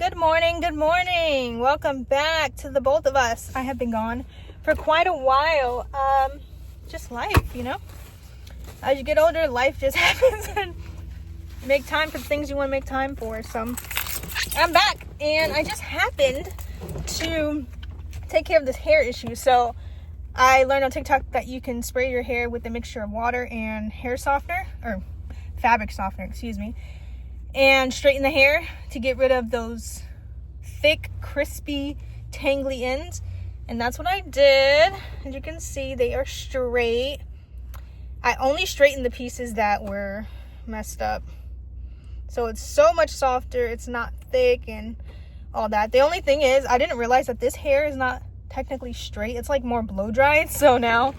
Good morning, good morning. Welcome back to the both of us. I have been gone for quite a while. Just life, you know? As you get older, life just happens and make time for the things you want to make time for. So I'm back and I just happened to take care of this hair issue. So I learned on TikTok that you can spray your hair with a mixture of water and hair softener, or fabric softener, excuse me, and straighten the hair to get rid of those thick, crispy, tangly ends. And that's what I did. As you can see, they are straight. I only straightened the pieces that were messed up. So it's so much softer. It's not thick and all that. The only thing is, I didn't realize that this hair is not technically straight. It's like more blow dried. So now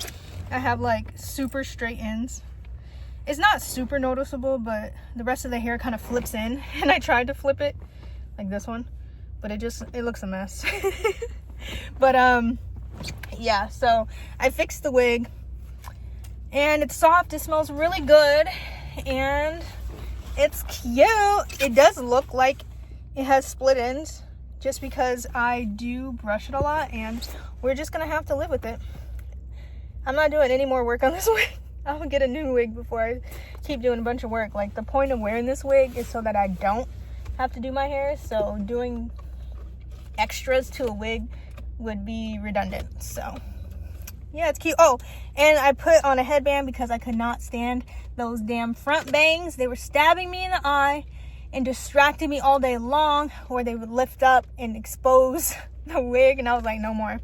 I have like super straight ends. It's not super noticeable, but the rest of the hair kind of flips in. And I tried to flip it like this one, but it looks a mess. But yeah, so I fixed the wig and it's soft. It smells really good and it's cute. It does look like it has split ends just because I do brush it a lot, and we're just gonna have to live with it. I'm not doing any more work on this wig. I'll get a new wig before I keep doing a bunch of work. Like, the point of wearing this wig is so that I don't have to do my hair. So doing extras to a wig would be redundant. So yeah, it's cute. Oh, and I put on a headband because I could not stand those damn front bangs. They were stabbing me in the eye and distracting me all day long, or they would lift up and expose the wig, and I was like, no more.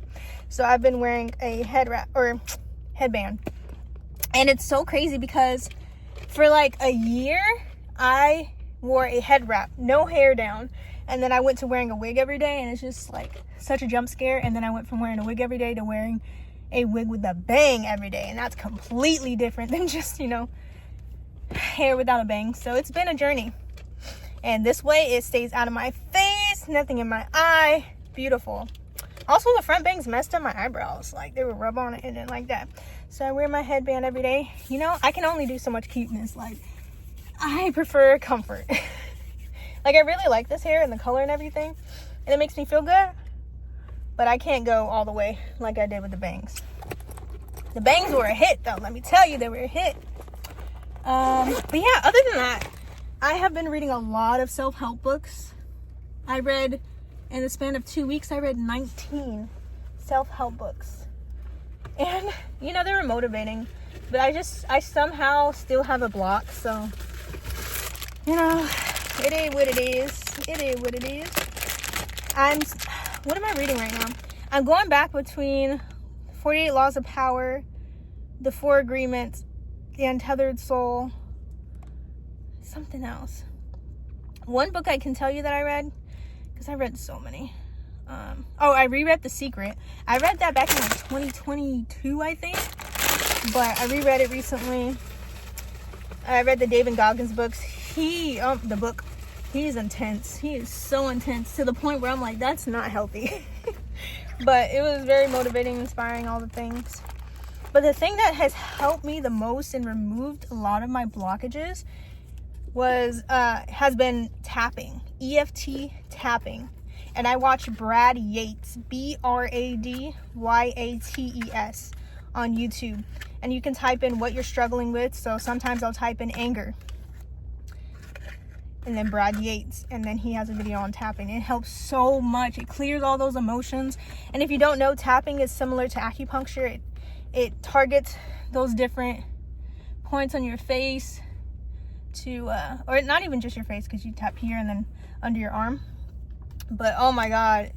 So I've been wearing a headband. And it's so crazy because for like a year, I wore a head wrap, no hair down. And then I went to wearing a wig every day, and it's just like such a jump scare. And then I went from wearing a wig every day to wearing a wig with a bang every day. And that's completely different than just, you know, hair without a bang. So it's been a journey. And this way it stays out of my face, nothing in my eye. Beautiful. Also, the front bangs messed up my eyebrows. Like, they would rub on it and then like that. So I wear my headband every day. You know, I can only do so much cuteness. Like, I prefer comfort. Like, I really like this hair and the color and everything, and it makes me feel good. But I can't go all the way like I did with the bangs. The bangs were a hit, though. Let me tell you, they were a hit. But yeah, other than that, I have been reading a lot of self-help books. I read, in the span of 2 weeks, I read 19 self-help books. And, you know, they were motivating. But I somehow still have a block. So, you know, it is what it is. It is what it is. What am I reading right now? I'm going back between 48 Laws of Power, The 4 Agreements, The Untethered Soul, something else. One book I can tell you that I read, because I read so many. I reread The Secret. I read that back in like 2022, I think. But I reread it recently. I read the David Goggins books. The book, he is intense. He is so intense to the point where I'm like, that's not healthy. But it was very motivating, inspiring, all the things. But the thing that has helped me the most and removed a lot of my blockages has been tapping, EFT tapping. And I watch Brad Yates, BradYates, on YouTube. And you can type in what you're struggling with. So sometimes I'll type in anger, and then Brad Yates, and then he has a video on tapping. It helps so much. It clears all those emotions. And if you don't know, tapping is similar to acupuncture. It targets those different points on your face or not even just your face, because you tap here and then under your arm. But oh my God,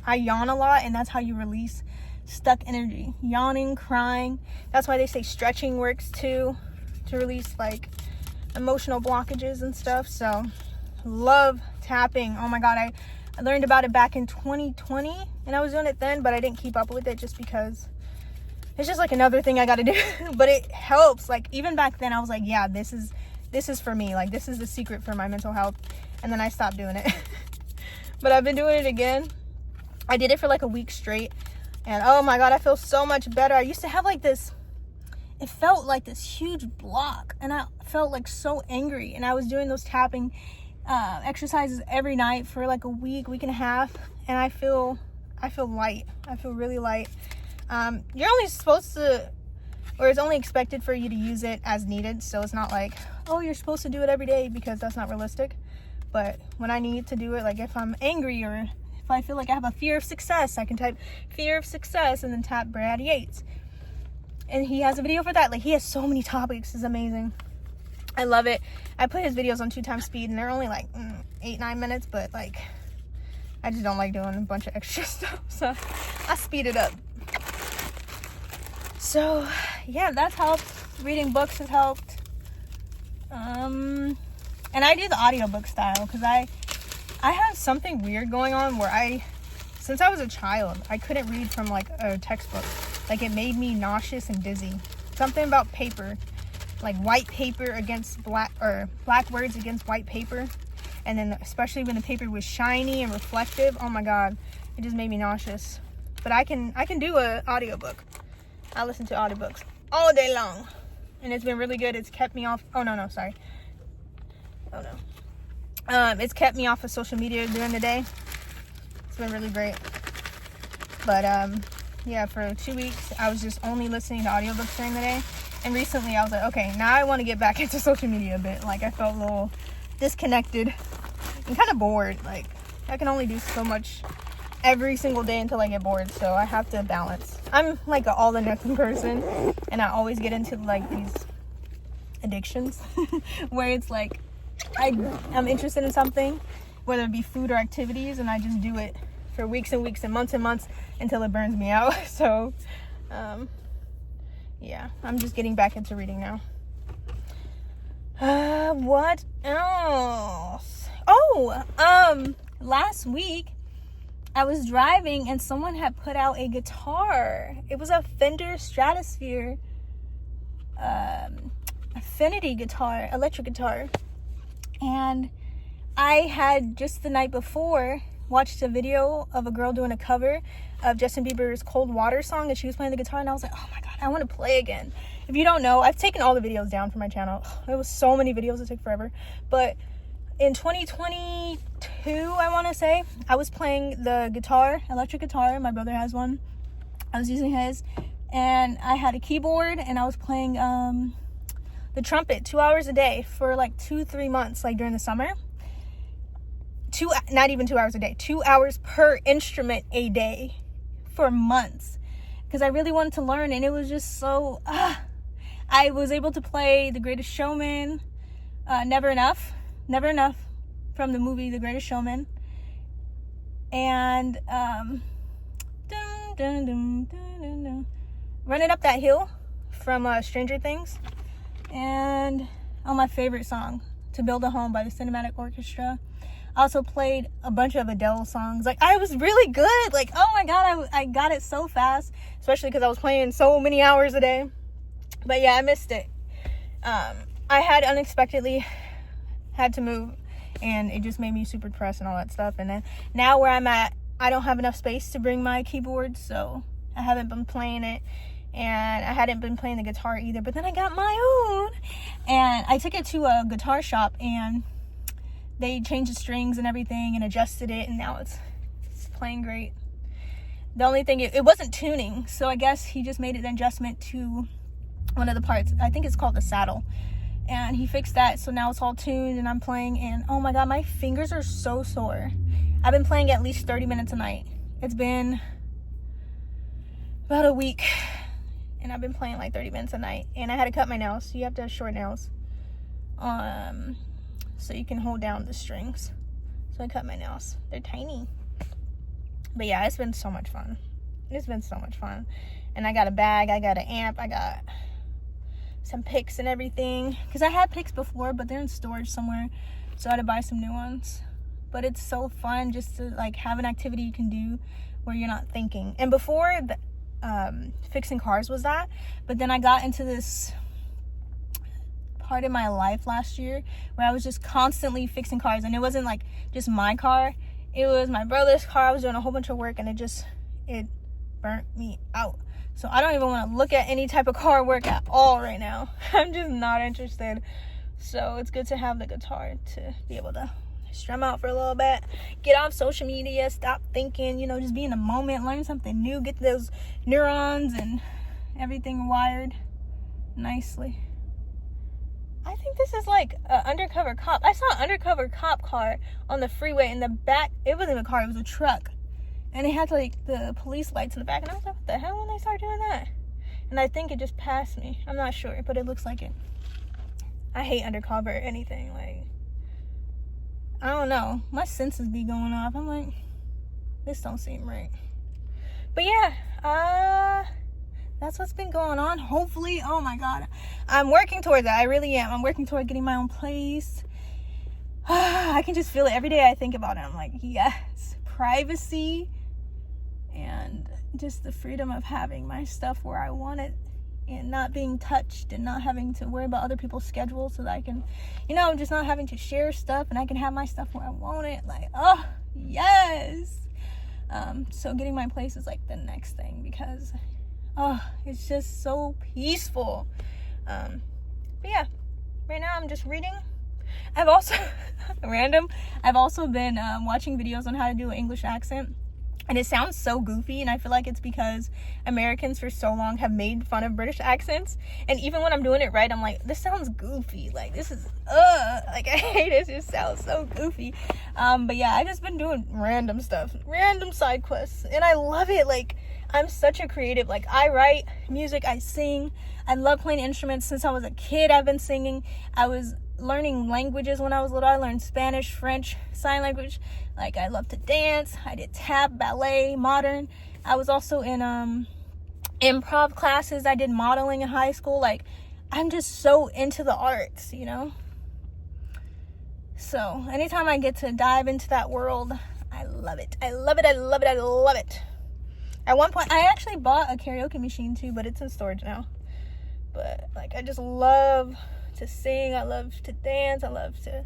I yawn a lot, and that's how you release stuck energy. Yawning, crying. That's why they say stretching works too, to release like emotional blockages and stuff. So love tapping. Oh my God, I learned about it back in 2020, and I was doing it then, but I didn't keep up with it just because it's just like another thing I got to do. But it helps. Like, even back then I was like, yeah, this is for me. Like, this is the secret for my mental health. And then I stopped doing it. But I've been doing it again. I did it for like a week straight, and oh my God, I feel so much better. I used to have like this, it felt like this huge block, and I felt like so angry, and I was doing those tapping exercises every night for like a week and a half, and I feel light. I feel really light. You're only supposed to, or it's only expected for you to use it as needed, so it's not like, oh, you're supposed to do it every day, because that's not realistic. But when I need to do it, like if I'm angry or if I feel like I have a fear of success, I can type fear of success and then tap Brad Yates, and he has a video for that. Like, he has so many topics. It's amazing. I love it. I put his videos on 2x speed, and they're only like 8-9 minutes, but like I just don't like doing a bunch of extra stuff, so I speed it up. So yeah, that's helped. Reading books has helped. And I do the audiobook style because I have something weird going on where since I was a child, I couldn't read from like a textbook. Like, it made me nauseous and dizzy. Something about paper, like white paper against black, or black words against white paper. And then especially when the paper was shiny and reflective, oh my God, it just made me nauseous. But I can do a audiobook. I listen to audiobooks all day long, and it's been really good. It's kept me off. It's kept me off of social media during the day. It's been really great. But yeah, for 2 weeks I was just only listening to audiobooks during the day, and recently I was like, okay, now I want to get back into social media a bit. Like, I felt a little disconnected and kind of bored. Like, I can only do so much every single day until I get bored, so I have to balance. I'm like an all or nothing person, and I always get into like these addictions where it's like I'm interested in something, whether it be food or activities, and I just do it for weeks and weeks and months until it burns me out. So yeah, I'm just getting back into reading now. What else? Last week I was driving and someone had put out a guitar. It was a Fender Stratosphere Affinity guitar, electric guitar. And I had just the night before watched a video of a girl doing a cover of Justin Bieber's Cold Water song, and she was playing the guitar, and I was like, oh my God, I want to play again. If you don't know, I've taken all the videos down from my channel. There was so many videos, it took forever. But in 2022, I want to say, I was playing the guitar, electric guitar. My brother has one. I was using his, and I had a keyboard, and I was playing the trumpet 2 hours a day for like 2-3 months, like during the summer. Not even 2 hours a day, 2 hours per instrument a day for months, because I really wanted to learn. And it was just so I was able to play The Greatest Showman, Never Enough from the movie The Greatest Showman, and Running Up That Hill from Stranger Things, and my favorite song, To Build a Home by the Cinematic Orchestra. I also played a bunch of Adele songs. Like, I was really good. Like, oh my God, I got it so fast, especially because I was playing so many hours a day. But yeah, I missed it. I had unexpectedly had to move, and it just made me super depressed and all that stuff. And then now where I'm at, I don't have enough space to bring my keyboard, so I haven't been playing it. And I hadn't been playing the guitar either. But then I got my own, and I took it to a guitar shop, and they changed the strings and everything and adjusted it, and now it's playing great. The only thing, it wasn't tuning, so I guess he just made an adjustment to one of the parts. I think it's called the saddle, and he fixed that, so now it's all tuned and I'm playing, and oh my God, my fingers are so sore. I've been playing at least 30 minutes a night. It's been about a week, and I've been playing like 30 minutes a night, and I had to cut my nails. You have to have short nails, so you can hold down the strings. So I cut my nails. They're tiny. But yeah, it's been so much fun. And I got a bag, I got an amp, I got some picks and everything. Because I had picks before, but they're in storage somewhere, so I had to buy some new ones. But it's so fun just to like have an activity you can do where you're not thinking. And before, fixing cars was that. But then I got into this part in my life last year where I was just constantly fixing cars, and it wasn't like just my car, it was my brother's car. I was doing a whole bunch of work, and it burnt me out. So I don't even want to look at any type of car work at all right now. I'm just not interested. So it's good to have the guitar to be able to strum out for a little bit, get off social media, stop thinking, you know, just be in the moment, learn something new, get those neurons and everything wired nicely. I think this is like an undercover cop. I saw an undercover cop car on the freeway in the back. It wasn't even a car, it was a truck. And it had like the police lights in the back. And I was like, what the hell when they start doing that? And I think it just passed me. I'm not sure, but it looks like it. I hate undercover or anything. Like, I don't know. My senses be going off. I'm like, this don't seem right. But yeah, that's what's been going on. Hopefully, oh my God, I'm working towards that. I really am. I'm working toward getting my own place. I can just feel it every day I think about it. I'm like, yes, privacy and just the freedom of having my stuff where I want it and not being touched and not having to worry about other people's schedules so that I can, you know, just not having to share stuff and I can have my stuff where I want it. Like, oh, yes. So getting my place is like the next thing because, oh, it's just so peaceful. But yeah, right now I'm just reading. I've also, I've also been watching videos on how to do an English accent. And it sounds so goofy, and I feel like it's because Americans for so long have made fun of British accents. And even when I'm doing it right, I'm like, this sounds goofy. Like, this is, like, I hate it. It just sounds so goofy. But yeah, I've just been doing random stuff, random side quests, and I love it. Like, I'm such a creative. Like, I write music, I sing. I love playing instruments. Since I was a kid, I've been singing. I was learning languages when I was little. I learned Spanish, French, sign language. Like, I love to dance. I did tap, ballet, modern. I was also in improv classes. I did modeling in high school. Like, I'm just so into the arts, you know? So anytime I get to dive into that world, I love it. I love it. I love it. I love it. At one point, I actually bought a karaoke machine too, but it's in storage now. But like, I just love to sing. I love to dance. I love to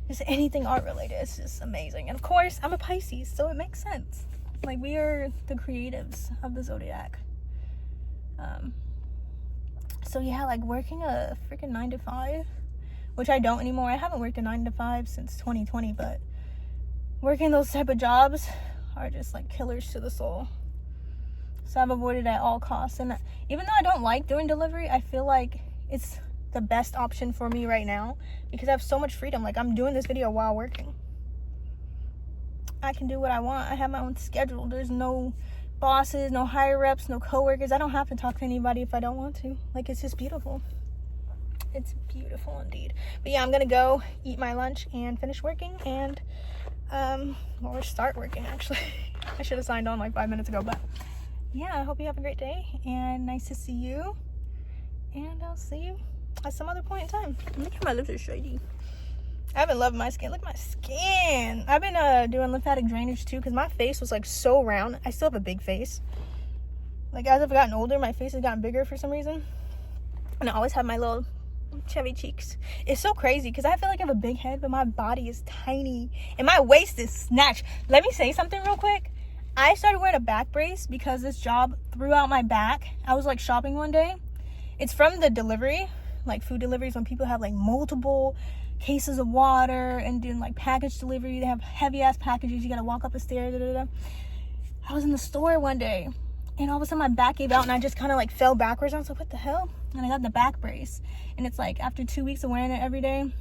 just anything art related. It's just amazing. And of course, I'm a Pisces, so it makes sense. Like, we are the creatives of the zodiac. So yeah, like working a freaking 9 to 5, which I don't anymore. I haven't worked a 9 to 5 since 2020, but working those type of jobs are just like killers to the soul. So I've avoided at all costs. And even though I don't like doing delivery, I feel like it's the best option for me right now because I have so much freedom. Like, I'm doing this video while working. I can do what I want. I have my own schedule. There's no bosses, no higher ups, no coworkers. I don't have to talk to anybody if I don't want to. Like, it's just beautiful. It's beautiful indeed. But yeah, I'm gonna go eat my lunch and finish working and or start working actually. I should have signed on like 5 minutes ago, but yeah, I hope you have a great day and nice to see you. And I'll see you at some other point in time. Look at my lips are shady. I've been loving my skin. Look at my skin. I've been doing lymphatic drainage too because my face was like so round. I still have a big face. Like, as I've gotten older, my face has gotten bigger for some reason. And I always have my little chubby cheeks. It's so crazy because I feel like I have a big head, but my body is tiny. And my waist is snatched. Let me say something real quick. I started wearing a back brace because this job threw out my back. I was like shopping one day. It's from the delivery, like food deliveries, when people have like multiple cases of water and doing like package delivery. They have heavy ass packages. You gotta walk up the stairs. I was in the store one day and all of a sudden my back gave out and I just kind of like fell backwards. I was like, what the hell? And I got the back brace. And it's like after 2 weeks of wearing it every day,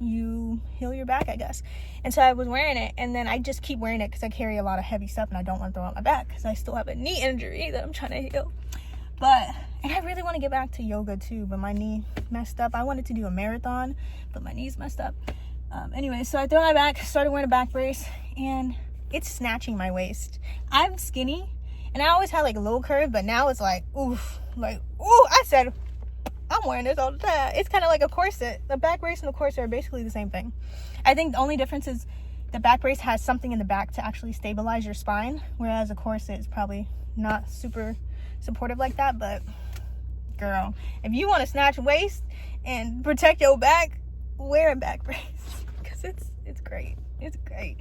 you heal your back, I guess. And so I was wearing it, and then I just keep wearing it because I carry a lot of heavy stuff and I don't want to throw out my back because I still have a knee injury that I'm trying to heal. And I really want to get back to yoga too, but my knee messed up. I wanted to do a marathon, but my knee's messed up. Anyway, so I threw my back, started wearing a back brace, and it's snatching my waist. I'm skinny, and I always had like a low curve, but now it's like, oof, like, ooh, I said, I'm wearing this all the time. It's kind of like a corset. The back brace and the corset are basically the same thing. I think the only difference is the back brace has something in the back to actually stabilize your spine, whereas a corset is probably not super supportive like that. But girl, if you want to snatch waist and protect your back, wear a back brace because it's great. It's great.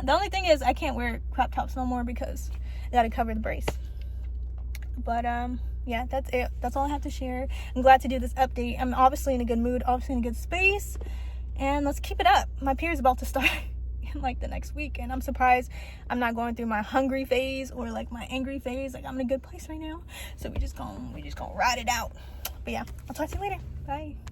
The only thing is I can't wear crop tops no more because I gotta cover the brace. But yeah, that's it. That's all I have to share. I'm glad to do this update. I'm obviously in a good mood, obviously in a good space, and let's keep it up. My period's about to start in like the next week, and I'm surprised I'm not going through my hungry phase or like my angry phase. Like, I'm in a good place right now, so we just gonna ride it out. But yeah, I'll talk to you later. Bye.